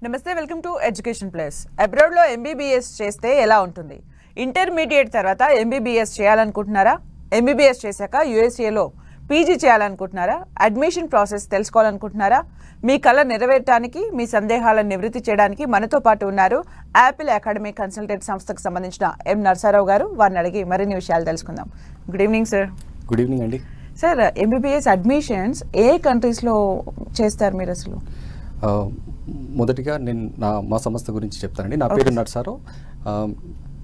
నమస్తే, welcome to Education Plus. అబ్రాడ్లో MBBS చేస్తే ఎలా ఉంటుంది? ఇంటర్మీడియట్ తర్వాత ఎంబీబీఎస్ చేయాలనుకుంటున్నారా? ఎంబీబీఎస్ చేశాక యూఎస్ఏలో పీజీ చేయాలనుకుంటున్నారా? అడ్మిషన్ ప్రాసెస్ తెలుసుకోవాలనుకుంటున్నారా? మీ కళ నెరవేర్చడానికి, మీ సందేహాలను నివృత్తి చేయడానికి మనతో పాటు ఉన్నారు యాపిల్ అకాడమీ కన్సల్టెంట్ సంస్థకు సంబంధించిన ఎం నరసారావు గారు. వారిని అడిగి మరిన్ని విషయాలు తెలుసుకుందాం. Good evening sir. Good evening అండి. సార్, ఎంబీబీఎస్ అడ్మిషన్స్ ఏ కంట్రీస్లో చేస్తారు మీరు అసలు? మొదటిగా నేను మా సంస్థ గురించి చెప్తానండి. నా పేరు నరసారావు.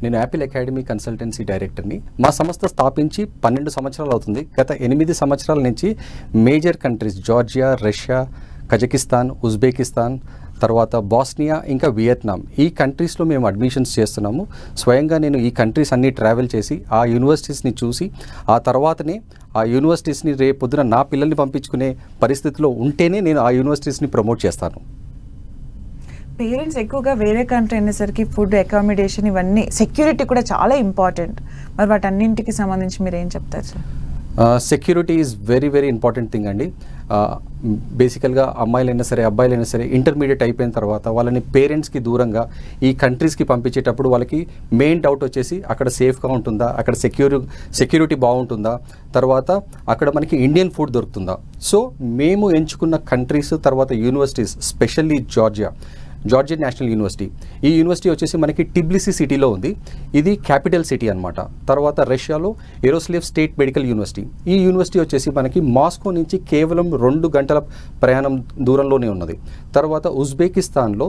నేను యాపిల్ అకాడమీ కన్సల్టెన్సీ డైరెక్టర్ని. మా సంస్థ స్థాపించి 12 సంవత్సరాలు అవుతుంది. గత 8 సంవత్సరాల నుంచి major countries Georgia, Russia, Kazakhstan, Uzbekistan, తర్వాత బాస్నియా, ఇంకా వియత్నాం, ఈ కంట్రీస్లో మేము అడ్మిషన్స్ చేస్తున్నాము. స్వయంగా నేను ఈ కంట్రీస్ అన్నీ ట్రావెల్ చేసి ఆ యూనివర్సిటీస్ని చూసి ఆ తర్వాతనే ఆ యూనివర్సిటీస్ని రేపొద్దున నా పిల్లల్ని పంపించుకునే పరిస్థితిలో ఉంటేనే నేను ఆ యూనివర్సిటీస్ని ప్రమోట్ చేస్తాను. పేరెంట్స్ ఎక్కువగా వేరే కంట్రీ అనేసరికి ఫుడ్, అకామిడేషన్, ఇవన్నీ సెక్యూరిటీ కూడా చాలా ఇంపార్టెంట్. మరి వాటన్నింటికి సంబంధించి మీరు ఏం చెప్తారు sir? Security is very very important thing అండి. బేసికల్గా అమ్మాయిలైనా సరే అబ్బాయిలైనా సరే ఇంటర్మీడియట్ అయిపోయిన తర్వాత వాళ్ళని పేరెంట్స్కి దూరంగా ఈ కంట్రీస్కి పంపించేటప్పుడు వాళ్ళకి మెయిన్ డౌట్ వచ్చేసి అక్కడ సేఫ్గా ఉంటుందా, అక్కడ సెక్యూరిటీ బాగుంటుందా, తర్వాత అక్కడ మనకి ఇండియన్ ఫుడ్ దొరుకుతుందా. సో మేము ఎంచుకున్న కంట్రీస్ తర్వాత universities, specially Georgia national university. ఈ యూనివర్సిటీ వచ్చేసి మనకి టిబ్లిసీ సిటీలో ఉంది. ఇది క్యాపిటల్ సిటీ అనమాట. తర్వాత రష్యాలో ఎరోస్లేవ్ స్టేట్ మెడికల్ యూనివర్సిటీ. ఈ యూనివర్సిటీ వచ్చేసి మనకి మాస్కో నుంచి కేవలం 2 గంటల ప్రయాణం దూరంలోనే ఉన్నది. తర్వాత ఉజ్బెకిస్తాన్లో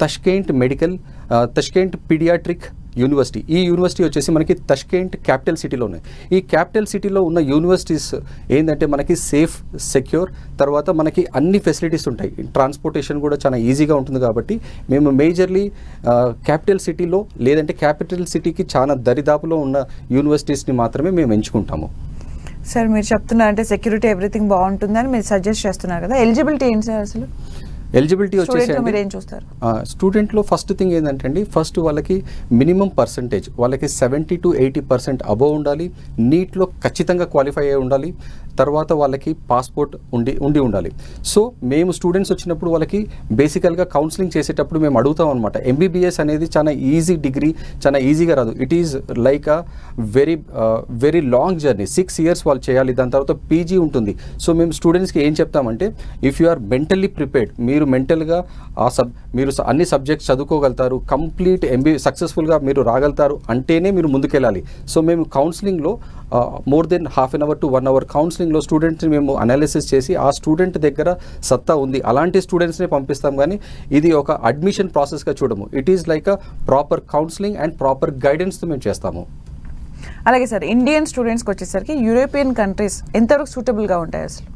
తష్కెంట్ పీడియాట్రిక్ యూనివర్సిటీ. ఈ యూనివర్సిటీ వచ్చేసి మనకి తష్కెంట్ క్యాపిటల్ సిటీలో ఉన్నాయి. ఈ క్యాపిటల్ సిటీలో ఉన్న యూనివర్సిటీస్ ఏంటంటే మనకి సేఫ్, సెక్యూర్, తర్వాత మనకి అన్ని ఫెసిలిటీస్ ఉంటాయి. ట్రాన్స్పోర్టేషన్ కూడా చాలా ఈజీగా ఉంటుంది. కాబట్టి మేము మేజర్లీ క్యాపిటల్ సిటీలో లేదంటే క్యాపిటల్ సిటీకి చాలా దరిదాపులో ఉన్న యూనివర్సిటీస్ని మాత్రమే మేము ఎంచుకుంటాము. సార్, మీరు చెప్తున్నారంటే సెక్యూరిటీ ఎవ్రీథింగ్ బాగుంటుందని మీరు సజెస్ట్ చేస్తున్నారు కదా, ఎలిజిబిలిటీ ఏంటి సార్ అసలు? ఎలిజిబిలిటీ వచ్చేసి మీరు ఏం చూస్తారు? స్టూడెంట్లో ఫస్ట్ థింగ్ ఏంటంటే అండి, ఫస్ట్ వాళ్ళకి మినిమం పర్సంటేజ్ వాళ్ళకి 70 to 80% అబోవ్ ఉండాలి. నీట్లో ఖచ్చితంగా క్వాలిఫై అయి ఉండాలి. తర్వాత వాళ్ళకి పాస్పోర్ట్ ఉండాలి. సో మేము స్టూడెంట్స్ వచ్చినప్పుడు వాళ్ళకి బేసికల్గా కౌన్సిలింగ్ చేసేటప్పుడు మేము అడుగుతాం అనమాట. ఎంబీబీఎస్ అనేది చాలా ఈజీ డిగ్రీ, చాలా ఈజీగా రాదు. It is like a very long journey. 6 years వాళ్ళు చేయాలి. దాని తర్వాత పీజీ ఉంటుంది. సో మేము స్టూడెంట్స్కి ఏం చెప్తామంటే, if you are mentally prepared, మీరు మెంటల్గా మీరు అన్ని సబ్జెక్ట్స్ చదువుకోగలుగుతారు, కంప్లీట్ సక్సెస్ఫుల్గా మీరు రాగలుగుతారు అంటేనే మీరు ముందుకెళ్ళాలి. సో మేము కౌన్సిలింగ్లో more than ½ an hour to 1 hour కౌన్సిలింగ్లో స్టూడెంట్స్ని మేము అనాలిసిస్ చేసి ఆ స్టూడెంట్ దగ్గర సత్తా ఉంది అలాంటి స్టూడెంట్స్ని పంపిస్తాం. కానీ ఇది ఒక అడ్మిషన్ ప్రాసెస్గా చూడము. It is like a proper counselling and proper గైడెన్స్తో మేము చేస్తాము. అలాగే సార్, ఇండియన్ స్టూడెంట్స్కి వచ్చేసరికి యూరోపియన్ కంట్రీస్ ఎంతవరకు సూటబుల్గా ఉంటాయి అసలు?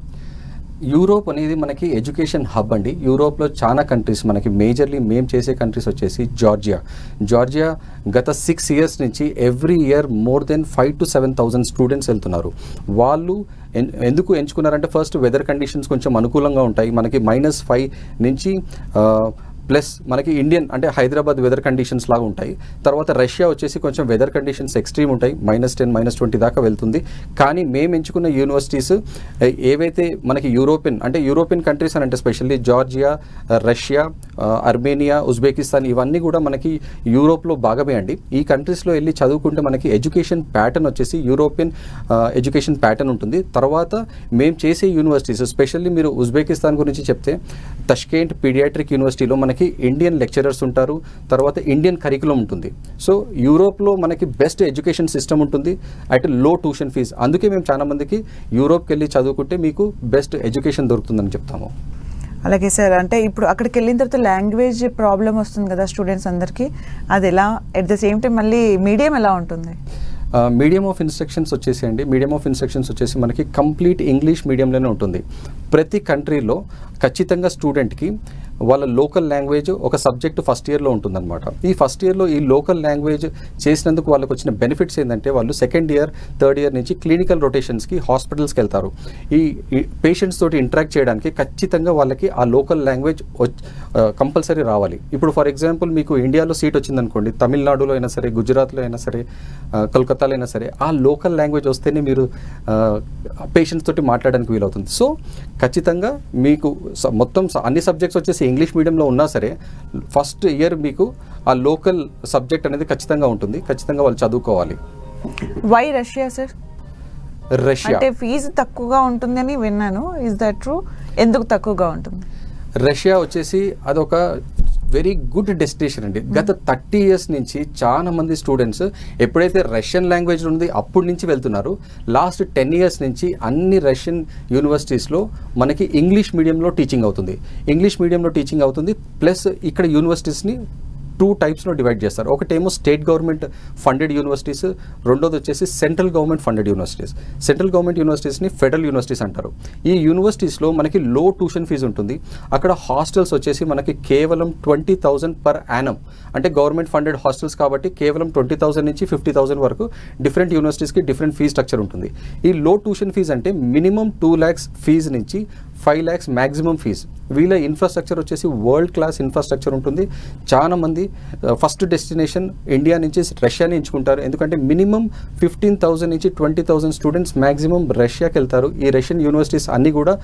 యూరోప్ అనేది మనకి ఎడ్యుకేషన్ హబ్ అండి. యూరోప్లో చాలా కంట్రీస్, మనకి మేజర్లీ మేము చేసే కంట్రీస్ వచ్చేసి జార్జియా గత 6 years నుంచి every year more than 5,000 to 7,000 students వెళ్తున్నారు. వాళ్ళు ఎందుకు ఎంచుకున్నారంటే, ఫస్ట్ వెదర్ కండిషన్స్ కొంచెం అనుకూలంగా ఉంటాయి. మనకి -5 నుంచి ప్లస్ మనకి ఇండియన్ అంటే హైదరాబాద్ వెదర్ కండిషన్స్ లాగా ఉంటాయి. తర్వాత రష్యా వచ్చేసి కొంచెం వెదర్ కండిషన్స్ ఎక్స్ట్రీమ్ ఉంటాయి. -10, -20 దాకా వెళ్తుంది. కానీ మేము ఎంచుకున్న యూనివర్సిటీస్ ఏవైతే మనకి యూరోపియన్ కంట్రీస్ అని అంటే specially Georgia, Russia, Armenia, Uzbekistan, ఇవన్నీ కూడా మనకి యూరోప్లో భాగమే అండి. ఈ కంట్రీస్లో వెళ్ళి చదువుకుంటే మనకి ఎడ్యుకేషన్ ప్యాటర్న్ వచ్చేసి యూరోపియన్ ఎడ్యుకేషన్ ప్యాటర్న్ ఉంటుంది. తర్వాత మేము చేసే యూనివర్సిటీస్, స్పెషల్లీ మీరు ఉజ్బెకిస్తాన్ గురించి చెప్తే తష్కెంట్ పీడియాట్రిక్ యూనివర్సిటీలో మనకి ఇండియన్ లెక్చరర్స్ ఉంటారు. తర్వాత ఇండియన్ కరికులం ఉంటుంది. సో యూరోప్లో మనకి బెస్ట్ ఎడ్యుకేషన్ సిస్టమ్ ఉంటుంది అట్ లో ట్యూషన్ ఫీజ్. అందుకే మేము చాలా మందికి యూరోప్కి వెళ్ళి చదువుకుంటే మీకు బెస్ట్ ఎడ్యుకేషన్ దొరుకుతుందని చెప్తాము. అలాగే సార్, అంటే ఇప్పుడు అక్కడికి వెళ్ళిన తర్వాత లాంగ్వేజ్ ప్రాబ్లం వస్తుంది కదా స్టూడెంట్స్ అందరికీ, అది ఎలా? ఎట్ ద సేమ్ టైం మళ్ళీ మీడియం ఎలా ఉంటుంది? మీడియం ఆఫ్ ఇన్స్ట్రక్షన్స్ వచ్చేసి మనకి కంప్లీట్ ఇంగ్లీష్ మీడియంలోనే ఉంటుంది. ప్రతి కంట్రీలో ఖచ్చితంగా స్టూడెంట్కి వాళ్ళ లోకల్ లాంగ్వేజ్ ఒక సబ్జెక్ట్ ఫస్ట్ ఇయర్లో ఉంటుందన్నమాట. ఈ ఫస్ట్ ఇయర్లో ఈ లోకల్ లాంగ్వేజ్ చేసినందుకు వాళ్ళకి వచ్చిన బెనిఫిట్స్ ఏంటంటే, వాళ్ళు సెకండ్ ఇయర్, థర్డ్ ఇయర్ నుంచి క్లినికల్ రొటేషన్స్కి హాస్పిటల్స్కి వెళ్తారు. ఈ పేషెంట్స్ తోటి ఇంటరాక్ట్ చేయడానికి ఖచ్చితంగా వాళ్ళకి ఆ లోకల్ లాంగ్వేజ్ కంపల్సరీ రావాలి. ఇప్పుడు ఫర్ ఎగ్జాంపుల్ మీకు ఇండియాలో సీట్ వచ్చిందనుకోండి, తమిళనాడులో అయినా సరే, గుజరాత్లో అయినా సరే, కోల్కతాలో అయినా సరే, ఆ లోకల్ లాంగ్వేజ్ వస్తేనే మీరు పేషెంట్స్ తోటి మాట్లాడడానికి వీలవుతుంది. సో ఖచ్చితంగా మీకు మొత్తం అన్ని సబ్జెక్ట్స్ వచ్చేసి ఇంగ్లీష్ మీడియంలో ఉన్నా సరే ఫస్ట్ ఇయర్ మీకు ఆ లోకల్ సబ్జెక్ట్ అనేది ఖచ్చితంగా ఉంటుంది, ఖచ్చితంగా వాళ్ళు చదువుకోవాలి. Why Russia sir? రష్యా అంటే ఫీజు తక్కువగా ఉంటుందని విన్నాను, ఇస్ దట్ ట్రూ? ఎందుకు తక్కువగా ఉంటుంది? రష్యా వచ్చేసి అదొక వెరీ గుడ్ డెస్టినేషన్ అండి. గత 30 years నుంచి చాలా మంది స్టూడెంట్స్ ఎప్పుడైతే రష్యన్ లాంగ్వేజ్ ఉంది అప్పటి నుంచి వెళ్తున్నారు. లాస్ట్ 10 years నుంచి అన్ని రష్యన్ యూనివర్సిటీస్లో మనకి ఇంగ్లీష్ మీడియంలో టీచింగ్ అవుతుంది. ప్లస్ ఇక్కడ యూనివర్సిటీస్ని 2 typesలో డివైడ్ చేస్తారు. ఒకటేమో స్టేట్ గవర్నమెంట్ ఫండెడ్ యూనివర్సిటీస్, రెండోది వచ్చేసి central government funded universities. Central government యూనివర్సిటీస్ని ఫెడరల్ యూనివర్సిటీస్ అంటారు. ఈ యూనివర్సిటీస్లో మనకి లో ట్యూషన్ ఫీజు ఉంటుంది. అక్కడ హాస్టల్స్ వచ్చేసి మనకి కేవలం 20,000 per annum, అంటే గవర్నమెంట్ ఫండెడ్ హాస్టల్స్ కాబట్టి కేవలం 20,000 నుంచి 50,000 వరకు డిఫరెంట్ యూనివర్సిటీస్కి డిఫరెంట్ ఫీజ్ స్ట్రక్చర్ ఉంటుంది. ఈ లో ట్యూషన్ ఫీజ్ అంటే మినిమం 2 lakhs ఫీజు నుంచి 5 lakhs మ్యాక్సిమం ఫీజ్. వీళ్ళ ఇన్ఫ్రాస్ట్రక్చర్ వచ్చేసి వరల్డ్ క్లాస్ ఇన్ఫ్రాస్ట్రక్చర్ ఉంటుంది. చాలా మంది ఫస్ట్ డెస్టినేషన్ ఇండియా నుంచి రష్యాని ఎంచుకుంటారు, ఎందుకంటే మినిమం 15,000 నుంచి 20,000 స్టూడెంట్స్ మ్యాక్సిమం రష్యాకి వెళ్తారు. ఈ రష్యన్ యూనివర్సిటీస్ అన్నీ కూడా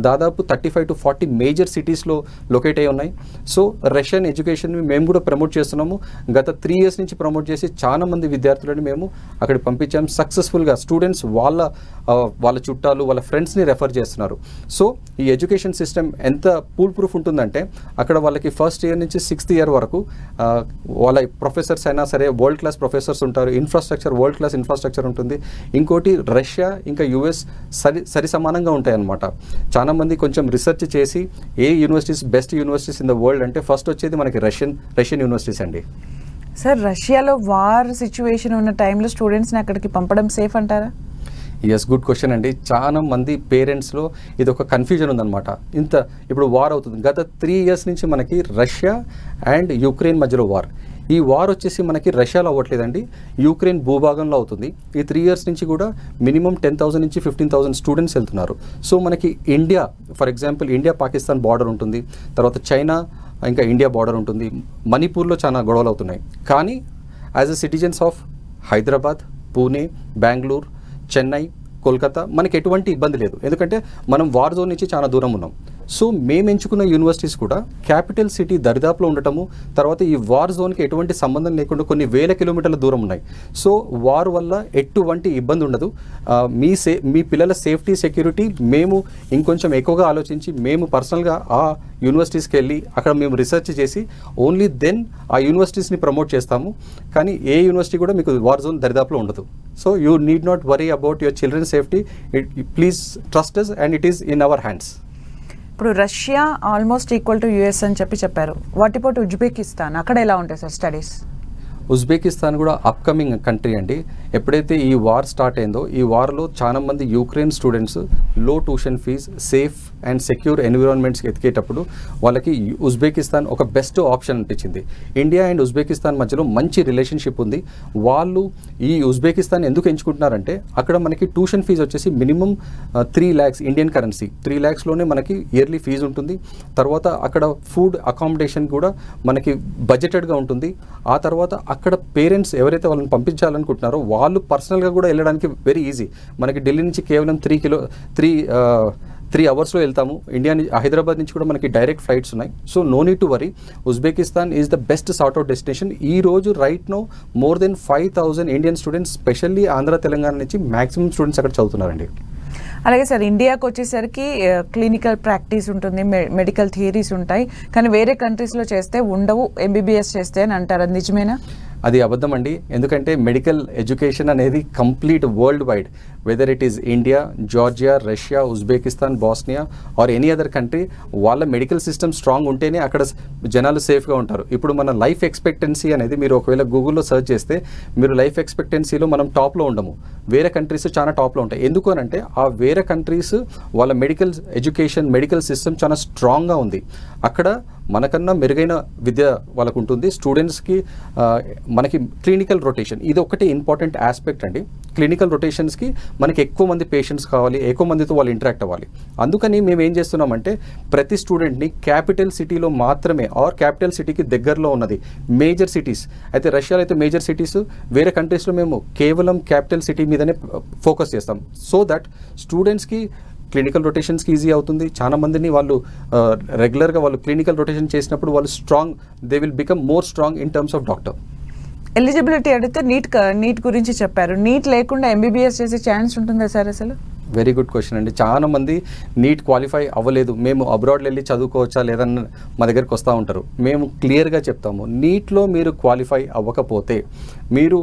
దాదాపు 35 to 40 మేజర్ సిటీస్లో లొకేట్ అయి ఉన్నాయి. సో రష్యన్ ఎడ్యుకేషన్ మేము కూడా ప్రమోట్ చేస్తున్నాము. గత 3 years నుంచి ప్రమోట్ చేసి చాలా మంది విద్యార్థులని మేము అక్కడ పంపించాము. సక్సెస్ఫుల్గా స్టూడెంట్స్ వాళ్ళ చుట్టాలు, వాళ్ళ ఫ్రెండ్స్ని రెఫర్ చేస్తున్నారు. సో ఈ ఎడ్యుకేషన్ సిస్టమ్ ఎంత పూల్ ప్రూఫ్ ఉంటుందంటే అక్కడ వాళ్ళకి ఫస్ట్ ఇయర్ నుంచి 6th year వరకు వాళ్ళ ప్రొఫెసర్స్ అయినా సరే వరల్డ్ క్లాస్ ప్రొఫెసర్స్ ఉంటారు. ఇన్ఫ్రాస్ట్రక్చర్ వరల్డ్ క్లాస్ ఇన్ఫ్రాస్ట్రక్చర్ ఉంటుంది. ఇంకోటి రష్యా ఇంకా యుఎస్ సరి సమానంగా ఉంటాయి అన్నమాట. చాలా మంది కొంచెం రీసెర్చ్ చేసి ఏ universities best universities in the world అంటే ఫస్ట్ వచ్చేది మనకి రష్యన్ యూనివర్సిటీస్ అండి. సార్, రష్యాలో వార్ సిచ్యువేషన్ ఉన్న టైంలో స్టూడెంట్స్ని అక్కడికి పంపడం సేఫ్ అంటారా? ఎస్, గుడ్ క్వశ్చన్ అండి. చాలా మంది పేరెంట్స్లో ఇది ఒక కన్ఫ్యూజన్ ఉందన్నమాట. ఇప్పుడు వార్ అవుతుంది. గత 3 years నుంచి మనకి రష్యా అండ్ యుక్రెయిన్ మధ్యలో వార్. ఈ వార్ వచ్చేసి మనకి రష్యాలో అవ్వట్లేదండి, యుక్రెయిన్ భూభాగంలో అవుతుంది. ఈ 3 years నుంచి కూడా మినిమం 10,000 నుంచి 15,000 స్టూడెంట్స్ వెళ్తున్నారు. సో మనకి India, for example India Pakistan border ఉంటుంది, తర్వాత చైనా ఇంకా ఇండియా బార్డర్ ఉంటుంది. మణిపూర్లో చాలా గొడవలు అవుతున్నాయి. కానీ as a citizens of Hyderabad, Pune, Bengaluru, Chennai, Kolkata మనకి ఎటువంటి ఇబ్బంది లేదు, ఎందుకంటే మనం వార్ జోన్ నుంచి చాలా దూరం ఉన్నాం. సో మేము ఎంచుకున్న యూనివర్సిటీస్ కూడా క్యాపిటల్ సిటీ దరిదాపులో ఉండటము, తర్వాత ఈ వార్ జోన్కి ఎటువంటి సంబంధం లేకుండా కొన్ని వేల కిలోమీటర్ల దూరం ఉన్నాయి. సో వార్ వల్ల ఎటువంటి ఇబ్బంది ఉండదు. మీ పిల్లల సేఫ్టీ, సెక్యూరిటీ మేము ఇంకొంచెం ఎక్కువగా ఆలోచించి మేము పర్సనల్గా ఆ యూనివర్సిటీస్కి వెళ్ళి అక్కడ మేము రీసెర్చ్ చేసి ఓన్లీ దెన్ ఆ యూనివర్సిటీస్ని ప్రమోట్ చేస్తాము. కానీ ఏ యూనివర్సిటీ కూడా మీకు వార్ జోన్ దరిదాపులో ఉండదు. So you need not worry about your children safety. Please trust us and it is in our hands. ఇప్పుడు Russia almost equal to US అని చెప్పారు. What about Uzbekistan? అక్కడ ఎలా ఉంటాయి సార్ స్టడీస్? ఉజ్బెకిస్తాన్ కూడా upcoming country అండి. ఎప్పుడైతే ఈ వార్ స్టార్ట్ అయిందో ఈ వార్లో చాలా మంది Ukraine students low tuition fees, safe and secure ఎన్విరాన్మెంట్స్కి ఎతికేటప్పుడు వాళ్ళకి ఉజ్బెకిస్తాన్ ఒక బెస్ట్ ఆప్షన్ అనిపించింది. ఇండియా అండ్ ఉజ్బెకిస్తాన్ మధ్యలో మంచి రిలేషన్షిప్ ఉంది. వాళ్ళు ఈ ఉజ్బెకిస్తాన్ ఎందుకు ఎంచుకుంటున్నారంటే అక్కడ మనకి ట్యూషన్ ఫీజు వచ్చేసి మినిమం 3 lakhs ఇండియన్ కరెన్సీ, 3 lakhsలోనే మనకి ఇయర్లీ ఫీజు ఉంటుంది. తర్వాత అక్కడ ఫుడ్ అకామిడేషన్ కూడా మనకి బడ్జెటెడ్గా ఉంటుంది. ఆ తర్వాత అక్కడ పేరెంట్స్ ఎవరైతే వాళ్ళని పంపించాలనుకుంటున్నారో వాళ్ళు పర్సనల్గా కూడా వెళ్ళడానికి వెరీ ఈజీ. మనకి ఢిల్లీ నుంచి కేవలం 3 hours వెళ్తాము. హైదరాబాద్ నుంచి కూడా మనకి డైరెక్ట్ ఫ్లైట్స్ ఉన్నాయి. So no need to worry. Uzbekistan is the best sort out destination. ఈ రోజు right no more than 5,000 Indian students, specially Andhra Telangana నుంచి మ్యాక్సిమం స్టూడెంట్స్ అక్కడ చదువుతున్నారండి. అలాగే సార్, ఇండియాకి వచ్చేసరికి క్లినికల్ ప్రాక్టీస్ ఉంటుంది, మెడికల్ థియరీస్ ఉంటాయి, కానీ వేరే కంట్రీస్లో చేస్తే ఉండవు, ఎంబీబీఎస్ చేస్తే అని అంటారు. అది నిజమేనా? అది అబద్ధం అండి. ఎందుకంటే మెడికల్ ఎడ్యుకేషన్ అనేది complete worldwide, whether it is India, Georgia, Russia, Uzbekistan, Bosnia or any other country, వాళ్ళ మెడికల్ సిస్టమ్ స్ట్రాంగ్ ఉంటేనే అక్కడ జనాలు సేఫ్గా ఉంటారు. ఇప్పుడు మన లైఫ్ ఎక్స్పెక్టెన్సీ అనేది మీరు ఒకవేళ గూగుల్లో సర్చ్ చేస్తే మీరు లైఫ్ ఎక్స్పెక్టెన్సీలో మనం టాప్లో ఉండము, వేరే కంట్రీస్ చాలా టాప్లో ఉంటాయి. ఎందుకు అని అంటే ఆ వేరే కంట్రీస్ వాళ్ళ మెడికల్ ఎడ్యుకేషన్, మెడికల్ సిస్టమ్ చాలా స్ట్రాంగ్గా ఉంది. అక్కడ మనకన్నా మెరుగైన విద్య వాళ్ళకు ఉంటుంది. స్టూడెంట్స్కి మనకి క్లినికల్ రొటేషన్ ఇది ఒకటి ఇంపార్టెంట్ ఆస్పెక్ట్ అండి. క్లినికల్ రొటేషన్స్కి మనకి ఎక్కువ మంది పేషెంట్స్ కావాలి, ఎక్కువ మందితో వాళ్ళు ఇంటరాక్ట్ అవ్వాలి. అందుకని మేము ఏం చేస్తున్నామంటే ప్రతి స్టూడెంట్ని క్యాపిటల్ సిటీలో మాత్రమే ఆర్ క్యాపిటల్ సిటీకి దగ్గరలో ఉన్నది మేజర్ సిటీస్, అయితే రష్యాలో అయితే మేజర్ సిటీస్, వేరే కంట్రీస్లో మేము కేవలం క్యాపిటల్ సిటీ మీదనే ఫోకస్ చేస్తాం. సో దట్ స్టూడెంట్స్కి క్లినికల్ రొటేషన్స్కి ఈజీ అవుతుంది. చాలా మందిని వాళ్ళు రెగ్యులర్గా వాళ్ళు క్లినికల్ రొటేషన్ చేసినప్పుడు వాళ్ళు strong, they will become more strong in terms of doctor. Eligibility అడిగితే నీట్ గురించి చెప్పారు. నీట్ లేకుండా ఎంబీబీఎస్ చేసే ఛాన్స్ ఉంటుందా సార్ అసలు? వెరీ గుడ్ క్వశ్చన్ అండి. చాలా మంది నీట్ క్వాలిఫై అవ్వలేదు, మేము అబ్రాడ్లో వెళ్ళి చదువుకోవచ్చా లేదని మా దగ్గరికి వస్తూ ఉంటారు. మేము క్లియర్గా చెప్తాము, నీట్లో మీరు క్వాలిఫై అవ్వకపోతే మీరు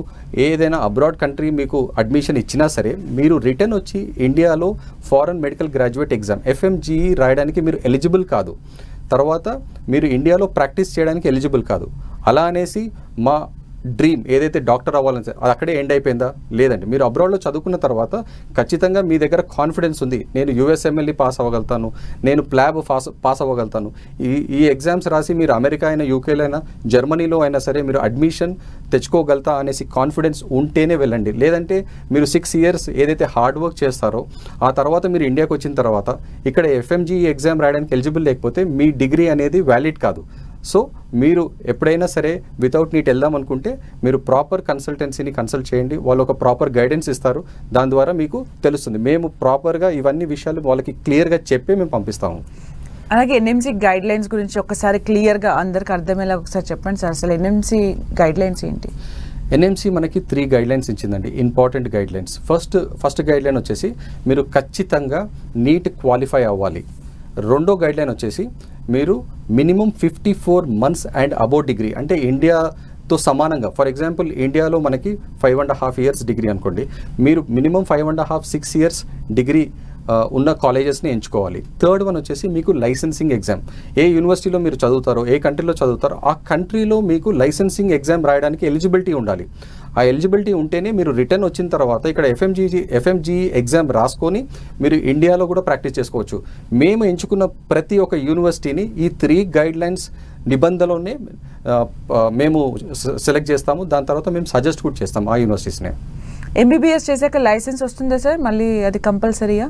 ఏదైనా అబ్రాడ్ కంట్రీ మీకు అడ్మిషన్ ఇచ్చినా సరే మీరు రిటర్న్ వచ్చి ఇండియాలో foreign medical graduate exam FMGE రాయడానికి మీరు ఎలిజిబుల్ కాదు. తర్వాత మీరు ఇండియాలో ప్రాక్టీస్ చేయడానికి ఎలిజిబుల్ కాదు. అలా అనేసి మా డ్రీమ్ ఏదైతే డాక్టర్ అవ్వాలని అది అక్కడే ఎండ్ అయిపోయిందా? లేదండి. మీరు అబ్రాడ్లో చదువుకున్న తర్వాత ఖచ్చితంగా మీ దగ్గర కాన్ఫిడెన్స్ ఉంది, నేను USMLE పాస్ అవ్వగలుగుతాను, నేను ప్లాబ్ పాస్ అవ్వగలుగుతాను, ఈ ఎగ్జామ్స్ రాసి మీరు అమెరికా అయినా యూకేలో అయినా జర్మనీలో అయినా సరే మీరు అడ్మిషన్ తెచ్చుకోగలుగుతా అనేసి కాన్ఫిడెన్స్ ఉంటేనే వెళ్ళండి. లేదంటే మీరు 6 years ఏదైతే హార్డ్ వర్క్ చేస్తారో ఆ తర్వాత మీరు ఇండియాకి వచ్చిన తర్వాత ఇక్కడ FMGE ఎగ్జామ్ రాయడానికి ఎలిజిబుల్ లేకపోతే మీ డిగ్రీ అనేది వ్యాలిడ్ కాదు. సో మీరు ఎప్పుడైనా సరే వితౌట్ నీట్ వెళ్దాం అనుకుంటే మీరు ప్రాపర్ కన్సల్టెన్సీని కన్సల్ట్ చేయండి, వాళ్ళు ఒక ప్రాపర్ గైడెన్స్ ఇస్తారు, దాని ద్వారా మీకు తెలుస్తుంది. మేము ప్రాపర్గా ఇవన్నీ విషయాలు వాళ్ళకి క్లియర్గా చెప్పి మేము పంపిస్తాము. అలాగే NMC గైడ్ లైన్స్ గురించి ఒకసారి క్లియర్గా అందరికి అర్థమయ్యేలా ఒకసారి చెప్పండి సార్. అసలు NMC గైడ్ లైన్స్ ఏంటి? NMC మనకి 3 గైడ్లైన్స్ ఇచ్చిందండి, ఇంపార్టెంట్ గైడ్లైన్స్. ఫస్ట్ గైడ్లైన్ వచ్చేసి మీరు ఖచ్చితంగా నీట్ క్వాలిఫై అవ్వాలి. రెండో గైడ్లైన్ వచ్చేసి మీరు minimum 54 months and above degree, అంటే ఇండియాతో సమానంగా. ఫర్ ఎగ్జాంపుల్ ఇండియాలో మనకి 5.5 years డిగ్రీ అనుకోండి, మీరు మినిమం 5.5, 6 years డిగ్రీ ఉన్న కాలేజెస్ని ఎంచుకోవాలి. థర్డ్ వన్ వచ్చేసి మీకు లైసెన్సింగ్ ఎగ్జామ్, ఏ యూనివర్సిటీలో మీరు చదువుతారో, ఏ కంట్రీలో చదువుతారో ఆ కంట్రీలో మీకు లైసెన్సింగ్ ఎగ్జామ్ రాయడానికి ఎలిజిబిలిటీ ఉండాలి. ఆ ఎలిజిబిలిటీ ఉంటేనే మీరు రిటర్న్ వచ్చిన తర్వాత ఇక్కడ FMGE ఎగ్జామ్ రాసుకొని మీరు ఇండియాలో కూడా ప్రాక్టీస్ చేసుకోవచ్చు. మేము ఎంచుకున్న ప్రతి ఒక్క యూనివర్సిటీని ఈ 3 గైడ్లైన్స్ నిబంధనలోనే మేము సెలెక్ట్ చేస్తాము. దాని తర్వాత మేము సజెస్ట్ కూడా చేస్తాము ఆ యూనివర్సిటీస్నే. MBBS చేశాక లైసెన్స్ వస్తుందా సార్? మళ్ళీ అది కంపల్సరీయా?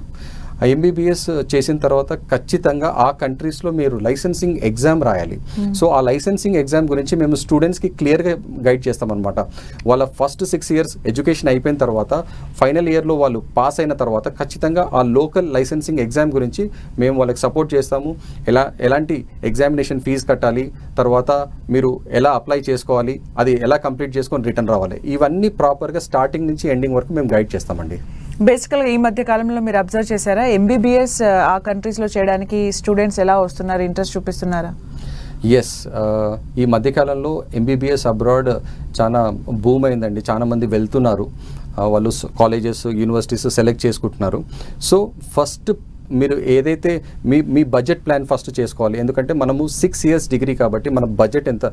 MBBS చేసిన తర్వాత ఖచ్చితంగా ఆ కంట్రీస్లో మీరు లైసెన్సింగ్ ఎగ్జామ్ రాయాలి. సో ఆ లైసెన్సింగ్ ఎగ్జామ్ గురించి మేము స్టూడెంట్స్కి క్లియర్గా గైడ్ చేస్తామన్నమాట. వాళ్ళ ఫస్ట్ 6 years ఎడ్యుకేషన్ అయిపోయిన తర్వాత ఫైనల్ ఇయర్లో వాళ్ళు పాస్ అయిన తర్వాత ఖచ్చితంగా ఆ లోకల్ లైసెన్సింగ్ ఎగ్జామ్ గురించి మేము వాళ్ళకి సపోర్ట్ చేస్తాము. ఎలాంటి ఎగ్జామినేషన్ ఫీజు కట్టాలి, తర్వాత మీరు ఎలా అప్లై చేసుకోవాలి, అది ఎలా కంప్లీట్ చేసుకొని రిటర్న్ రావాలి, ఇవన్నీ ప్రాపర్గా స్టార్టింగ్ నుంచి ఎండింగ్ వరకు మేము గైడ్ చేస్తామండి. బేసికల్గా ఈ మధ్య కాలంలో మీరు అబ్జర్వ్ చేశారా MBBS ఆ కంట్రీస్లో చేయడానికి స్టూడెంట్స్ ఎలా వస్తున్నారు, ఇంట్రెస్ట్ చూపిస్తున్నారా? ఎస్, ఈ మధ్యకాలంలో MBBS అబ్రాడ్ చాలా బూమ్ అయిందండి. చాలా మంది వెళ్తున్నారు, వాళ్ళు కాలేజెస్ యూనివర్సిటీస్ సెలెక్ట్ చేసుకుంటున్నారు. సో ఫస్ట్ మీరు ఏదైతే మీ బడ్జెట్ ప్లాన్ ఫస్ట్ చేసుకోవాలి. ఎందుకంటే మనము 6 years డిగ్రీ కాబట్టి మన బడ్జెట్ ఎంత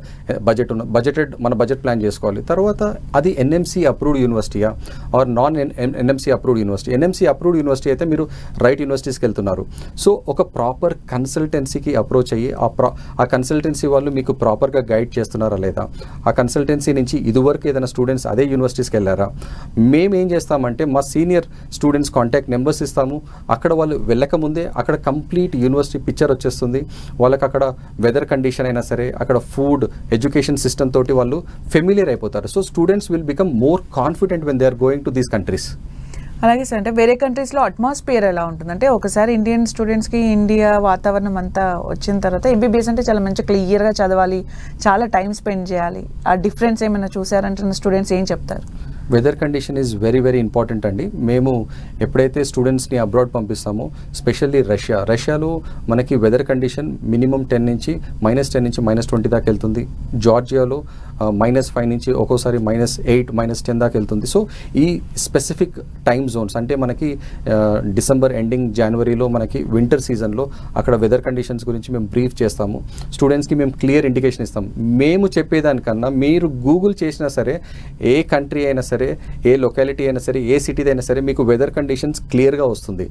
మన బడ్జెట్ ప్లాన్ చేసుకోవాలి. తర్వాత అది NMC అప్రూవ్డ్ యూనివర్సిటీయా or non NMC approved university. NMC approved university అయితే మీరు రైట్ యూనివర్సిటీస్కి వెళ్తున్నారు. సో ఒక ప్రాపర్ కన్సల్టెన్సీకి అప్రోచ్ అయ్యి ఆ కన్సల్టెన్సీ వాళ్ళు మీకు ప్రాపర్గా గైడ్ చేస్తున్నారా లేదా, ఆ కన్సల్టెన్సీ నుంచి ఇదివరకు ఏదైనా స్టూడెంట్స్ అదే యూనివర్సిటీస్కి వెళ్ళారా. మేము ఏం చేస్తామంటే మా సీనియర్ స్టూడెంట్స్ కాంటాక్ట్ నెంబర్స్ ఇస్తాము. అక్కడ వాళ్ళు ముందే అక్కడ కంప్లీట్ యూనివర్సిటీ పిక్చర్ వచ్చేస్తుంది. వాళ్ళకి అక్కడ వెదర్ కండిషన్ అయినా సరే, అక్కడ ఫుడ్, ఎడ్యుకేషన్ సిస్టమ్ తోటి వాళ్ళు ఫెమిలియర్ అయిపోతారు. So students will become more confident when they are going to these countries. అలాగే సార్, అంటే వేరే కంట్రీస్లో అట్మాస్ఫియర్ ఎలా ఉంటుంది? అంటే ఒకసారి ఇండియన్ స్టూడెంట్స్కి ఇండియా వాతావరణం అంతా వచ్చిన తర్వాత MBBS అంటే చాలా మంచిగా క్లియర్గా చదవాలి, చాలా టైం స్పెండ్ చేయాలి. ఆ డిఫరెన్స్ ఏమైనా చూసారంటే స్టూడెంట్స్ ఏం చెప్తారు? Weather condition is very very important అండి. మేము ఎప్పుడైతే స్టూడెంట్స్ని అబ్రాడ్ పంపిస్తామో, స్పెషల్లీ రష్యాలో మనకి వెదర్ కండిషన్ మినిమం -10 నుంచి -20 దాకా వెళ్తుంది. జార్జియాలో -5 నుంచి ఒక్కోసారి -8, -10 దాకా వెళ్తుంది. సో ఈ స్పెసిఫిక్ టైమ్ జోన్స్ అంటే మనకి డిసెంబర్ ఎండింగ్, జనవరిలో మనకి వింటర్ సీజన్లో అక్కడ వెదర్ కండిషన్స్ గురించి మేము బ్రీఫ్ చేస్తాము. స్టూడెంట్స్కి మేము క్లియర్ ఇండికేషన్ ఇస్తాం. మేము చెప్పేదానికన్నా మీరు గూగుల్ చేసినా సరే, ఏ కంట్రీ అయినా సరే, ఏ లొకాలిటీ అయినా సరే, ఏ సిటీ అయినా సరే మీకు వెదర్ కండిషన్స్ క్లియర్గా వస్తుంది.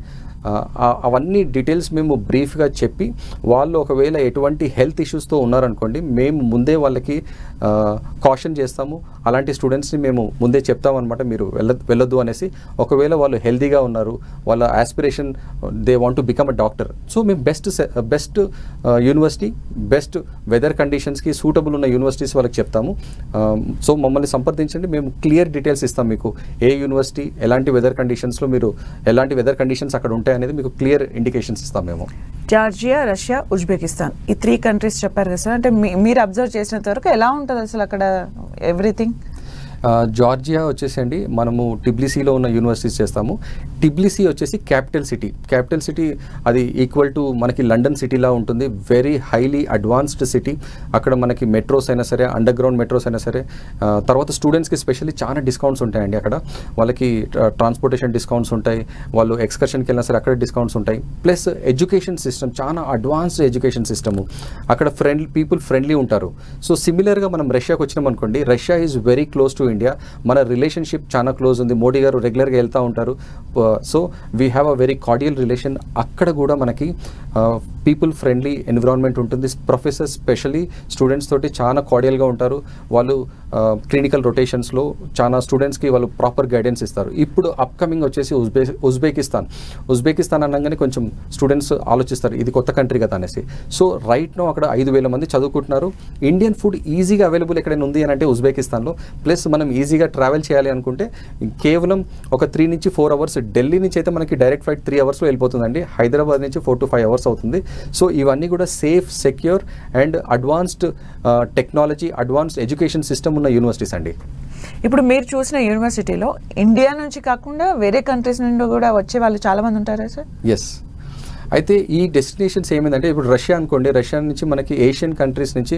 అవన్నీ డీటెయిల్స్ మేము బ్రీఫ్గా చెప్పి వాళ్ళు ఒకవేళ ఎటువంటి హెల్త్ ఇష్యూస్తో ఉన్నారనుకోండి, మేము ముందే వాళ్ళకి కాషన్ చేస్తాము. అలాంటి స్టూడెంట్స్ని మేము ముందే చెప్తామన్నమాట, మీరు వెళ్ళొద్దు అనేసి. ఒకవేళ వాళ్ళు హెల్తీగా ఉన్నారు, వాళ్ళ aspiration they want to become a doctor, so మేము బెస్ట్ యూనివర్సిటీ, బెస్ట్ వెదర్ కండిషన్స్కి సూటబుల్ ఉన్న యూనివర్సిటీస్ వాళ్ళకి చెప్తాము. సో మమ్మల్ని సంప్రదించండి, మేము క్లియర్ డీటెయిల్స్ ఇస్తాం మీకు. ఏ యూనివర్సిటీ, ఎలాంటి వెదర్ కండిషన్స్లో మీరు, ఎలాంటి వెదర్ కండిషన్స్ అక్కడ ఉంటాయనేది మీకు క్లియర్ ఇండికేషన్స్ ఇస్తాం మేము. జార్జియా, రష్యా, ఉజ్బెకిస్తాన్, ఈ 3 కంట్రీస్ చెప్పారు కదా సార్. అంటే మీరు అబ్జర్వ్ చేసినంత వరకు ఎలా ఉంటుంది అసలు అక్కడ ఎవ్రీథింగ్? జార్జియా వచ్చేసండి మనము టిబ్లిసీలో ఉన్న యూనివర్సిటీస్ చేస్తాము. టిబ్లిసీ వచ్చేసి క్యాపిటల్ సిటీ, అది ఈక్వల్ టు మనకి లండన్ సిటీలా ఉంటుంది. Very highly advanced city. అక్కడ మనకి మెట్రోస్ అయినా సరే, అండర్ గ్రౌండ్ మెట్రోస్ అయినా సరే, తర్వాత స్టూడెంట్స్కి స్పెషల్లీ చాలా డిస్కౌంట్స్ ఉంటాయండి. అక్కడ వాళ్ళకి ట్రాన్స్పోర్టేషన్ డిస్కౌంట్స్ ఉంటాయి, వాళ్ళు ఎక్స్కర్షన్కి వెళ్ళినా సరే అక్కడ డిస్కౌంట్స్ ఉంటాయి. ప్లస్ ఎడ్యుకేషన్ సిస్టమ్ చాలా అడ్వాన్స్డ్ ఎడ్యుకేషన్ సిస్టము. అక్కడ పీపుల్ ఫ్రెండ్లీ ఉంటారు. సో సిమిలర్గా మనం రష్యాకి వచ్చినాం అనుకోండి, Russia is very close to India. మన రిలేషన్షిప్ చాలా క్లోజ్ ఉంది. మోడీ గారు రెగ్యులర్గా వెళ్తూ ఉంటారు. So we have a very cordial relation. అక్కడ కూడా మనకి పీపుల్ ఫ్రెండ్లీ ఎన్విరాన్మెంట్ ఉంటుంది. ప్రొఫెసర్స్ స్పెషల్లీ స్టూడెంట్స్ తోటి చాలా కార్డియల్గా ఉంటారు. వాళ్ళు క్లినికల్ రొటేషన్స్లో చాలా స్టూడెంట్స్కి వాళ్ళు ప్రాపర్ గైడెన్స్ ఇస్తారు. ఇప్పుడు అప్కమింగ్ వచ్చేసి ఉజ్బెకిస్తాన్ అనగానే కొంచెం స్టూడెంట్స్ ఆలోచిస్తారు, ఇది కొత్త కంట్రీ కదా అనేసి. సో రైట్ నో అక్కడ 5,000 మంది చదువుకుంటున్నారు. ఇండియన్ ఫుడ్ ఈజీగా అవైలబుల్ ఎక్కడైనా ఉంది అని అంటే ఉజ్బెకిస్తాన్లో. ప్లస్ మనం ఈజీగా ట్రావెల్ చేయాలి అనుకుంటే కేవలం ఒక 3 నుంచి 4 అవర్స్, ఢిల్లీ నుంచి అయితే మనకి డైరెక్ట్ ఫ్లైట్ 3 అవర్స్లో వెళ్ళిపోతుందండి. హైదరాబాద్ నుంచి 4 to 5 అవర్స్ అవుతుంది. సో ఇవన్నీ కూడా safe, secure and advanced technology, advanced education system ఉన్న యూనివర్సిటీస్ అండి. ఇప్పుడు మీరు చూసిన యూనివర్సిటీలో ఇండియా నుంచి కాకుండా వేరే కంట్రీస్ నుండి కూడా వచ్చే వాళ్ళు చాలా మంది ఉంటారా సార్? ఎస్. అయితే ఈ డెస్టినేషన్స్ ఏమైందంటే, ఇప్పుడు రష్యా అనుకోండి, రష్యా నుంచి మనకి ఏషియన్ కంట్రీస్ నుంచి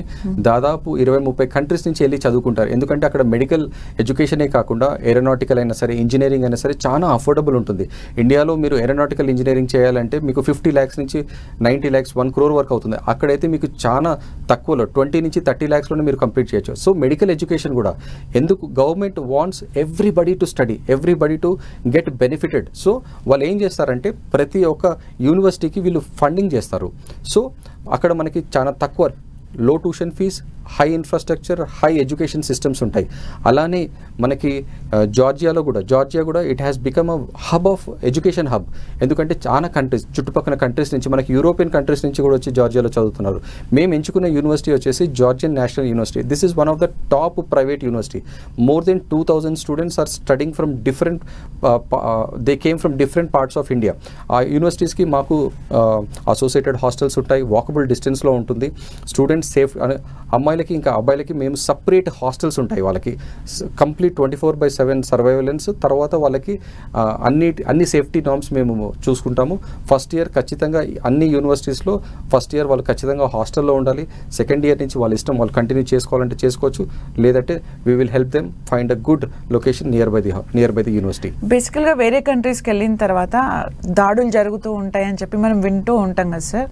దాదాపు 20-30 కంట్రీస్ నుంచి వెళ్ళి చదువుకుంటారు. ఎందుకంటే అక్కడ మెడికల్ ఎడ్యుకేషనే కాకుండా ఏరోనాటికల్ అయినా సరే, ఇంజనీరింగ్ అయినా సరే చాలా అఫోర్డబుల్ ఉంటుంది. ఇండియాలో మీరు ఏరోనాటికల్ ఇంజనీరింగ్ చేయాలంటే మీకు 50 lakhs నుంచి 90 lakhs, 1 crore వరకు అవుతుంది. అక్కడైతే మీకు చాలా తక్కువలో 20 నుంచి 30 lakhsలోనే మీరు కంప్లీట్ చేయొచ్చు. సో మెడికల్ ఎడ్యుకేషన్ కూడా ఎందుకు government wants everybody to study, everybody to get benefited. So వాళ్ళు ఏం చేస్తారంటే ప్రతి ఒక్క యూనివర్సిటీకి వీళ్ళు ఫండింగ్ చేస్తారు. సో అక్కడ మనకి చాలా తక్కువ, low tuition fee, high infrastructure, high education systems ఉంటాయి. అలానే మనకి జార్జియా కూడా it has become a hub of education hub. ఎందుకంటే చాలా కంట్రీస్, చుట్టుపక్కల కంట్రీస్ నుంచి, మనకి యూరోపియన్ కంట్రీస్ నుంచి కూడా వచ్చి జార్జియాలో చదువుతున్నారు. మేము ఎంచుకున్న యూనివర్సిటీ వచ్చేసి Georgian national university. This is one of the top private university. More than 2,000 students are studying from different, they came from different parts of India. ఆ యూనివర్సిటీస్కి మాకు అసోసియేటెడ్ హాస్టల్స్ ఉంటాయి, వాకబుల్ డిస్టెన్స్లో ఉంటుంది. స్టూడెంట్స్ సేఫ్, అమ్మాయిలకి ఇంకా అబ్బాయిలకి మేము సపరేట్ హాస్టల్స్ ఉంటాయి. వాళ్ళకి కంప్లీట్ 24/7 సర్వైవలెన్స్. తర్వాత వాళ్ళకి అన్ని సేఫ్టీ నార్మ్స్ మేము చూసుకుంటాము. ఫస్ట్ ఇయర్ ఖచ్చితంగా అన్ని యూనివర్సిటీస్లో ఫస్ట్ ఇయర్ వాళ్ళు ఖచ్చితంగా హాస్టల్లో ఉండాలి. సెకండ్ ఇయర్ నుంచి వాళ్ళ ఇష్టం, వాళ్ళు కంటిన్యూ చేసుకోవాలంటే చేసుకోవచ్చు, లేదంటే we will help them find a good location near by the university. బేసికల్గా వేరే కంట్రీస్కి వెళ్ళిన తర్వాత దాడులు జరుగుతూ ఉంటాయని చెప్పి మనం వింటూ ఉంటాం కదా సార్.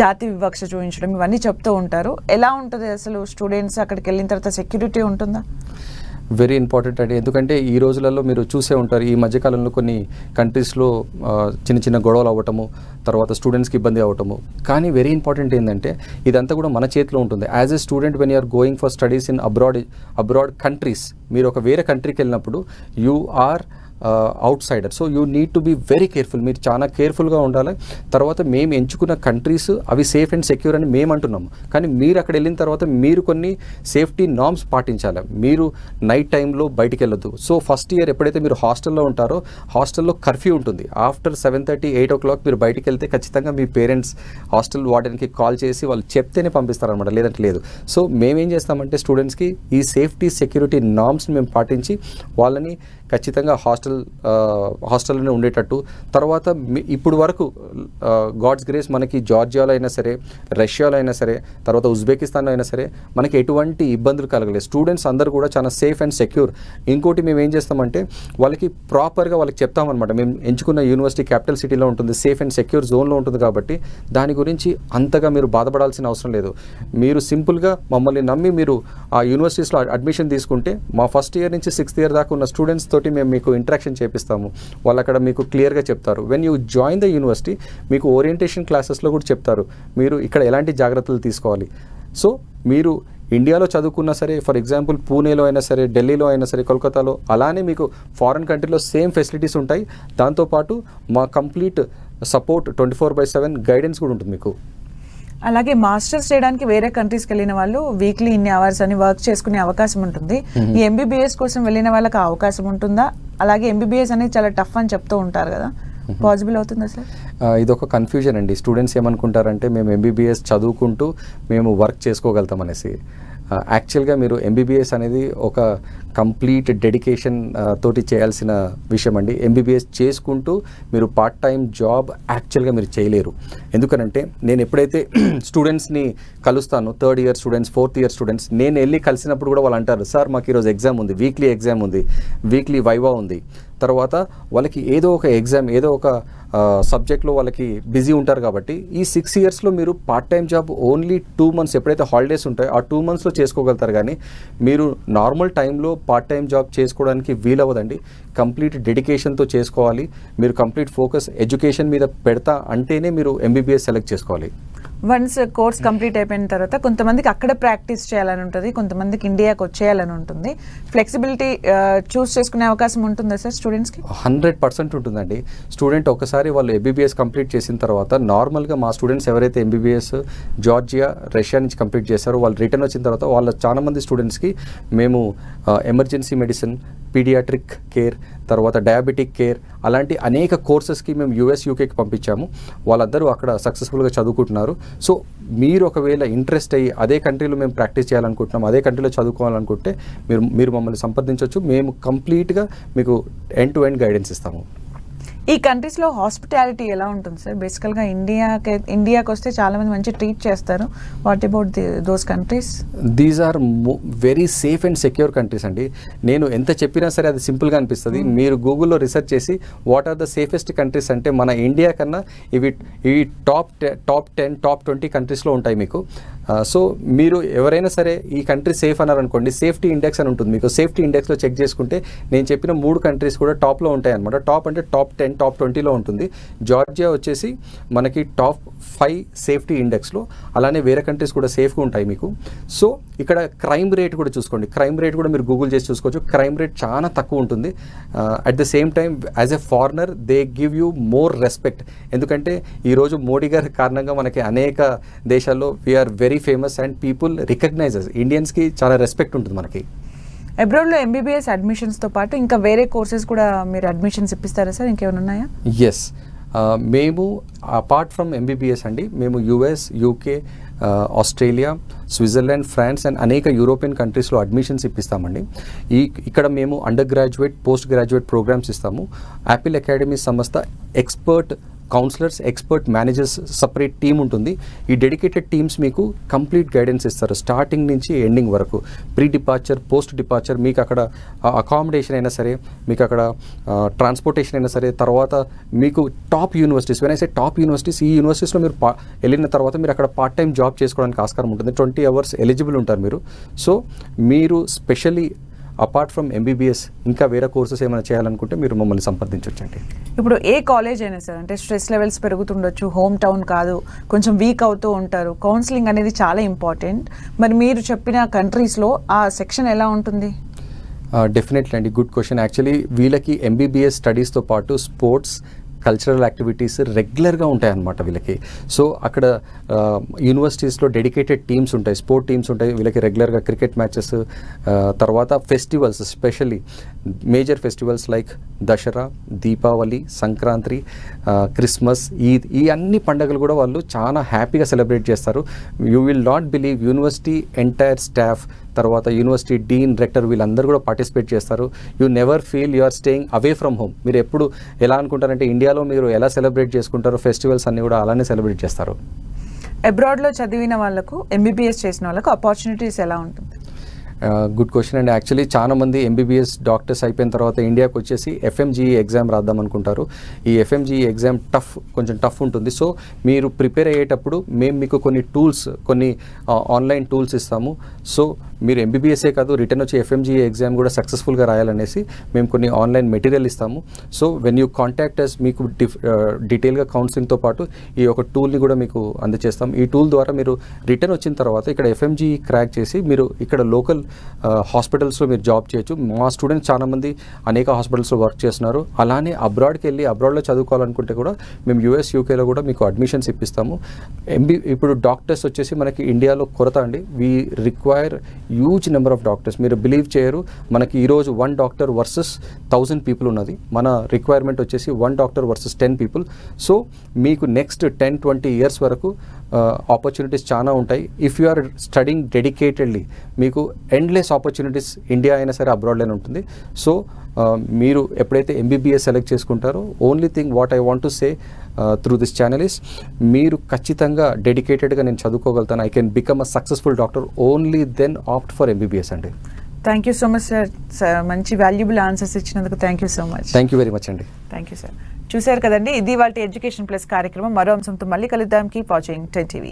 జాతి వివక్ష చూపించడం ఇవన్నీ చెప్తూ ఉంటారు. ఎలా ఉంటుంది అసలు స్టూడెంట్స్ అక్కడికి వెళ్ళిన తర్వాత సెక్యూరిటీ ఉంటుందా? వెరీ ఇంపార్టెంట్ అండి. ఎందుకంటే ఈ రోజులలో మీరు చూసే ఉంటారు, ఈ మధ్యకాలంలో కొన్ని కంట్రీస్లో చిన్న గొడవలు అవ్వటము, తర్వాత స్టూడెంట్స్కి ఇబ్బంది అవ్వటము. కానీ వెరీ ఇంపార్టెంట్ ఏంటంటే ఇదంతా కూడా మన చేతిలో ఉంటుంది. As a student when you're going for studies in abroad countries, మీరు ఒక వేరే కంట్రీకి వెళ్ళినప్పుడు you are outsider. So you need to be very careful. మీరు చాలా కేర్ఫుల్గా ఉండాలి. తర్వాత మేము ఎంచుకున్న కంట్రీస్ అవి సేఫ్ అండ్ సెక్యూర్ అని మేము అంటున్నాము. కానీ మీరు అక్కడ వెళ్ళిన తర్వాత మీరు కొన్ని సేఫ్టీ నార్మ్స్ పాటించాలి. మీరు నైట్ టైంలో బయటికి వెళ్ళొద్దు. సో ఫస్ట్ ఇయర్ ఎప్పుడైతే మీరు హాస్టల్లో ఉంటారో, హాస్టల్లో కర్ఫ్యూ ఉంటుంది. ఆఫ్టర్ 7:30, 8 o'clock మీరు బయటికి వెళ్తే ఖచ్చితంగా మీ పేరెంట్స్ హాస్టల్ వార్డెన్కి కాల్ చేసి వాళ్ళు చెప్తేనే పంపిస్తారనమాట, లేదంటే లేదు. సో మేమేం చేస్తామంటే స్టూడెంట్స్కి ఈ సేఫ్టీ, సెక్యూరిటీ నార్మ్స్ని మేము పాటించి వాళ్ళని ఖచ్చితంగా హాస్టల్లోనే ఉండేటట్టు. తర్వాత ఇప్పుడు వరకు గాడ్స్ గ్రేస్ మనకి జార్జియాలో అయినా సరే, రష్యాలో అయినా సరే, తర్వాత ఉజ్బెకిస్తాన్లో అయినా సరే మనకి ఎటువంటి ఇబ్బందులు కలగలేదు. స్టూడెంట్స్ అందరూ కూడా చాలా సేఫ్ అండ్ సెక్యూర్. ఇంకోటి మేము ఏం చేస్తామంటే వాళ్ళకి ప్రాపర్గా వాళ్ళకి చెప్తామన్నమాట, మేము ఎంచుకున్న యూనివర్సిటీ క్యాపిటల్ సిటీలో ఉంటుంది, సేఫ్ అండ్ సెక్యూర్ జోన్లో ఉంటుంది కాబట్టి దాని గురించి అంతగా మీరు బాధపడాల్సిన అవసరం లేదు. మీరు సింపుల్గా మమ్మల్ని నమ్మి మీరు ఆ యూనివర్సిటీస్లో అడ్మిషన్ తీసుకుంటే మా ఫస్ట్ ఇయర్ నుంచి 6th year దాకా ఉన్న స్టూడెంట్స్ తోటి మేము మీకు ఇంటరాక్షన్ చేపిస్తాము. వాళ్ళు అక్కడ మీకు క్లియర్గా చెప్తారు. When you join the university మీకు ఓరియంటేషన్ క్లాసెస్లో కూడా చెప్తారు మీరు ఇక్కడ ఎలాంటి జాగ్రత్తలు తీసుకోవాలి. సో మీరు ఇండియాలో చదువుకున్నా సరే, ఫర్ ఎగ్జాంపుల్ పూణేలో అయినా సరే, ఢిల్లీలో అయినా సరే, కోల్కతాలో, అలానే మీకు ఫారిన్ కంట్రీలో సేమ్ ఫెసిలిటీస్ ఉంటాయి. దాంతోపాటు మా కంప్లీట్ సపోర్ట్ 24/7 గైడెన్స్ కూడా ఉంటుంది మీకు. అలాగే మాస్టర్స్ చేయడానికి వేరే కంట్రీస్కి వెళ్ళిన వాళ్ళు వీక్లీ ఇన్ని అవర్స్ అని వర్క్ చేసుకునే అవకాశం ఉంటుంది. ఈ ఎంబీబీఎస్ కోసం వెళ్ళిన వాళ్ళకి అవకాశం ఉంటుందా? అలాగే ఎంబీబీఎస్ అనేది చాలా టఫ్ అని చెప్తూ ఉంటారు కదా, పాసిబుల్ అవుతుందా సార్? ఇదొక కన్ఫ్యూజన్ అండి. స్టూడెంట్స్ ఏమనుకుంటారంటే మేము ఎంబీబీఎస్ చదువుకుంటూ మేము వర్క్ చేసుకోగలుగుతాం అనేసి. యాక్చువల్గా మీరు ఎంబీబీఎస్ అనేది ఒక కంప్లీట్ డెడికేషన్ తోటి చేయాల్సిన విషయం అండి. ఎంబీబీఎస్ చేసుకుంటూ మీరు పార్ట్ టైం జాబ్ యాక్చువల్గా మీరు చేయలేరు. ఎందుకనంటే నేను ఎప్పుడైతే స్టూడెంట్స్ని కలుస్తాను, 3rd year students, 4th year students, నేను వెళ్ళి కలిసినప్పుడు కూడా వాళ్ళు అంటారు, సార్ మాకు ఈరోజు ఎగ్జామ్ ఉంది, వీక్లీ ఎగ్జామ్ ఉంది, వీక్లీ వైవా ఉంది. తర్వాత వాళ్ళకి ఏదో ఒక ఎగ్జామ్, ఏదో ఒక సబ్జెక్ట్లో వాళ్ళకి బిజీ ఉంటారు. కాబట్టి ఈ 6 ఇయర్స్లో మీరు part time job only 2 months ఎప్పుడైతే హాలిడేస్ ఉంటాయో ఆ 2 monthsలో చేసుకోగలుగుతారు. కానీ మీరు నార్మల్ టైంలో పార్ట్ టైం జాబ్ చేసుకోవడానికి వీలవ్వదండి. కంప్లీట్ డెడికేషన్తో చేసుకోవాలి. మీరు కంప్లీట్ ఫోకస్ ఎడ్యుకేషన్ మీద పెడతా అంటేనే మీరు ఎంబీబీఎస్ సెలెక్ట్ చేసుకోవాలి. వన్స్ కోర్స్ కంప్లీట్ అయిపోయిన తర్వాత కొంతమందికి అక్కడ ప్రాక్టీస్ చేయాలని ఉంటుంది, కొంతమందికి ఇండియాకి వచ్చేయాలని ఉంటుంది. ఫ్లెక్సిబిలిటీ చూస్ చేసుకునే అవకాశం ఉంటుందా సార్ స్టూడెంట్స్కి? 100% ఉంటుందండి. స్టూడెంట్ ఒకసారి వాళ్ళు ఎంబీబీఎస్ కంప్లీట్ చేసిన తర్వాత, నార్మల్గా మా స్టూడెంట్స్ ఎవరైతే ఎంబీబీఎస్ జార్జియా, రష్యా నుంచి కంప్లీట్ చేశారో వాళ్ళు రిటర్న్ వచ్చిన తర్వాత వాళ్ళ చాలా మంది స్టూడెంట్స్కి మేము ఎమర్జెన్సీ మెడిసిన్, పీడియాట్రిక్ కేర్, తర్వాత డయాబెటిక్ కేర్, అలాంటి అనేక కోర్సెస్కి మేము యూఎస్, యూకేకి పంపించాము. వాళ్ళందరూ అక్కడ సక్సెస్ఫుల్గా చదువుకుంటున్నారు. సో మీరు ఒకవేళ ఇంట్రెస్ట్ అయ్యి అదే కంట్రీలో మేము ప్రాక్టీస్ చేయాలనుకుంటున్నాం, అదే కంట్రీలో చదువుకోవాలనుకుంటే మీరు మమ్మల్ని సంప్రదించవచ్చు. మేము కంప్లీట్గా మీకు ఎండ్ టు ఎండ్ గైడెన్స్ ఇస్తాము. ఈ కంట్రీస్లో హాస్పిటాలిటీ ఎలా ఉంటుంది సార్? బేసికల్గా ఇండియాకి వస్తే చాలామంది మంచి ట్రీట్ చేస్తారు. What about those countries? These are very safe and secure countries అండి. నేను ఎంత చెప్పినా సరే అది సింపుల్గా అనిపిస్తుంది. మీరు గూగుల్లో రీసెర్చ్ చేసి what are the safest countries అంటే మన ఇండియా కన్నా ఇవి టాప్ 10, టాప్ 20 కంట్రీస్లో ఉంటాయి మీకు. సో మీరు ఎవరైనా సరే ఈ కంట్రీ సేఫ్ అన్నారనుకోండి, సేఫ్టీ ఇండెక్స్ అని ఉంటుంది మీకు. సేఫ్టీ ఇండెక్స్లో చెక్ చేసుకుంటే నేను చెప్పిన 3 కంట్రీస్ కూడా టాప్లో ఉంటాయి అనమాట. టాప్ అంటే టాప్ 10, టాప్ 20లో ఉంటుంది. జార్జియా వచ్చేసి మనకి టాప్ 5 సేఫ్టీ ఇండెక్స్లో. అలానే వేరే కంట్రీస్ కూడా సేఫ్గా ఉంటాయి మీకు. సో ఇక్కడ క్రైమ్ రేట్ కూడా చూసుకోండి. క్రైమ్ రేట్ కూడా మీరు గూగుల్ చేసి చూసుకోవచ్చు. క్రైమ్ రేట్ చాలా తక్కువ ఉంటుంది. At the same time as a foreigner they give you more respect. ఎందుకంటే ఈరోజు మోడీ గారి కారణంగా మనకి అనేక దేశాల్లో we are very famous and people recognizes. ఇండియన్స్కి చాలా రెస్పెక్ట్ ఉంటుంది మనకి. అబ్రాడ్లో ఎంబీబీఎస్ అడ్మిషన్స్తో పాటు ఇంకా వేరే కోర్సెస్ కూడా మీరు అడ్మిషన్స్ ఇప్పిస్తారా సార్? ఇంకేమైనా ఉన్నాయా? ఎస్, మేము అపార్ట్ ఫ్రమ్ ఎంబీబీఎస్ అండి, మేము US, UK, Australia, Switzerland, France and అనేక యూరోపియన్ కంట్రీస్లో అడ్మిషన్స్ ఇప్పిస్తామండి. ఇక్కడ మేము undergraduate, postgraduate programs ఇస్తాము. యాపిల్ అకాడమీ సంస్థ expert counsellors, expert managers separate team ఉంటుంది. ఈ డెడికేటెడ్ టీమ్స్ మీకు కంప్లీట్ గైడెన్స్ ఇస్తారు స్టార్టింగ్ నుంచి ఎండింగ్ వరకు. ప్రీ డిపార్చర్, పోస్ట్ డిపార్చర్, మీకు అక్కడ అకామిడేషన్ అయినా సరే, మీకు అక్కడ ట్రాన్స్పోర్టేషన్ అయినా సరే, తర్వాత మీకు top universities, when I say top universities, ఈ యూనివర్సిటీస్లో మీరు వెళ్ళిన తర్వాత మీరు అక్కడ పార్ట్ టైం జాబ్ చేసుకోవడానికి ఆస్కారం ఉంటుంది. 20 hours ఎలిజిబుల్ ఉంటారు మీరు. సో మీరు స్పెషల్లీ అపార్ట్ ఫ్రమ్ ఎంబీబీఎస్ ఇంకా వేరే కోర్సెస్ ఏమైనా చేయాలనుకుంటే మీరు మమ్మల్ని సంప్రదించవచ్చండి. ఇప్పుడు ఏ కాలేజ్ అయినా సార్, అంటే స్ట్రెస్ లెవెల్స్ పెరుగుతుండొచ్చు, హోమ్ టౌన్ కాదు, కొంచెం వీక్ అవుతూ ఉంటారు, కౌన్సిలింగ్ అనేది చాలా ఇంపార్టెంట్. మరి మీరు చెప్పిన కంట్రీస్లో ఆ సెక్షన్ ఎలా ఉంటుంది? డెఫినెట్లీ అండి, గుడ్ క్వశ్చన్. యాక్చువల్లీ వీళ్ళకి ఎంబీబీఎస్ స్టడీస్తో పాటు స్పోర్ట్స్, కల్చరల్ యాక్టివిటీస్ రెగ్యులర్గా ఉంటాయన్నమాట వీళ్ళకి. సో అక్కడ యూనివర్సిటీస్లో డెడికేటెడ్ టీమ్స్ ఉంటాయి, స్పోర్ట్ టీమ్స్ ఉంటాయి వీళ్ళకి. రెగ్యులర్గా క్రికెట్ మ్యాచెస్, తర్వాత festivals, specially major festivals like Dussehra, Deepavali, Sankranti, Christmas, Eid, ఈ అన్ని పండుగలు కూడా వాళ్ళు చాలా హ్యాపీగా సెలబ్రేట్ చేస్తారు. You will not believe, university entire staff, తర్వాత యూనివర్సిటీ డీన్, రెక్టర్ వీళ్ళందరూ కూడా పార్టిసిపేట్ చేస్తారు. You never feel you are staying away from home. మీరు ఎప్పుడు ఎలా అనుకుంటారంటే ఇండియాలో మీరు ఎలా సెలబ్రేట్ చేసుకుంటారో ఫెస్టివల్స్ అన్నీ కూడా అలానే సెలబ్రేట్ చేస్తారు. అబ్రాడ్లో చదివిన వాళ్ళకు, ఎంబీబీఎస్ చేసిన వాళ్ళకు ఆపర్చునిటీస్ ఎలా ఉంటుంది? గుడ్ క్వశ్చన్ అండి. యాక్చువల్లీ చాలా మంది ఎంబీబీఎస్ డాక్టర్స్ అయిపోయిన తర్వాత ఇండియాకి వచ్చేసి ఎఫ్ఎంజీఈ ఎగ్జామ్ రాద్దాం అనుకుంటారు. ఈ ఎఫ్ఎంజీఈ ఎగ్జామ్ కొంచెం టఫ్ ఉంటుంది. సో మీరు ప్రిపేర్ అయ్యేటప్పుడు మేము మీకు కొన్ని టూల్స్, కొన్ని ఆన్లైన్ టూల్స్ ఇస్తాము. సో మీరు ఎంబీబీఎస్ఏ కాదు రిటర్న్ వచ్చి ఎఫ్ఎంజీఏ ఎగ్జామ్ కూడా సక్సెస్ఫుల్గా రాయాలనేసి మేము కొన్ని ఆన్లైన్ మెటీరియల్ ఇస్తాము. So when you contact us మీకు డీటెయిల్గా కౌన్సిలింగ్తో పాటు ఈ ఒక టూల్ని కూడా మీకు అందజేస్తాం. ఈ టూల్ ద్వారా మీరు రిటర్న్ వచ్చిన తర్వాత ఇక్కడ ఎఫ్ఎంజీ క్రాక్ చేసి మీరు ఇక్కడ లోకల్ హాస్పిటల్స్లో మీరు జాబ్ చేయొచ్చు. మా స్టూడెంట్స్ చాలామంది అనేక హాస్పిటల్స్లో వర్క్ చేస్తున్నారు. అలానే అబ్రాడ్కి వెళ్ళి అబ్రాడ్లో చదువుకోవాలనుకుంటే కూడా మేము యూఎస్ యూకేలో కూడా మీకు అడ్మిషన్స్ ఇప్పిస్తాము. ఇప్పుడు డాక్టర్స్ వచ్చేసి మనకి ఇండియాలో కొరత అండి. We require huge number of doctors. మీరు బిలీవ్ చేయరు, మనకి ఈరోజు 1 డాక్టర్ వర్సెస్ 1000 పీపుల్ ఉన్నది. మన రిక్వైర్మెంట్ వచ్చేసి 1 డాక్టర్ వర్సెస్ 10 పీపుల్. సో మీకు నెక్స్ట్ 10-20 ఇయర్స్ వరకు ఆపర్చునిటీస్ చాలా ఉంటాయి. If you are studying dedicatedly మీకు ఎండ్లెస్ ఆపర్చునిటీస్ ఇండియా అయినా సరే అబ్రాడ్లోనే ఉంటుంది. సో మీరు ఎప్పుడైతే ఎంబీబీఎస్ సెలెక్ట్ చేసుకుంటారో only thing what I want to say through this channel is మీరు ఖచ్చితంగా డెడికేటెడ్గా నేను చదువుకోగలుగుతాను, I can become a successful doctor, only then opt for MBBS అండి. Thank you so much sir, మంచి వాల్యుబుల్ ఆన్సర్స్ ఇచ్చినందుకు thank you so much. Thank you very much అండి. Thank you sir. చూశారు కదండి, ఇది వాళ్ళ ఎడ్యుకేషన్ ప్లస్ కార్యక్రమం. మరో అంశంతో మళ్ళీ కలుద్దాం. Keep watching 10 TV.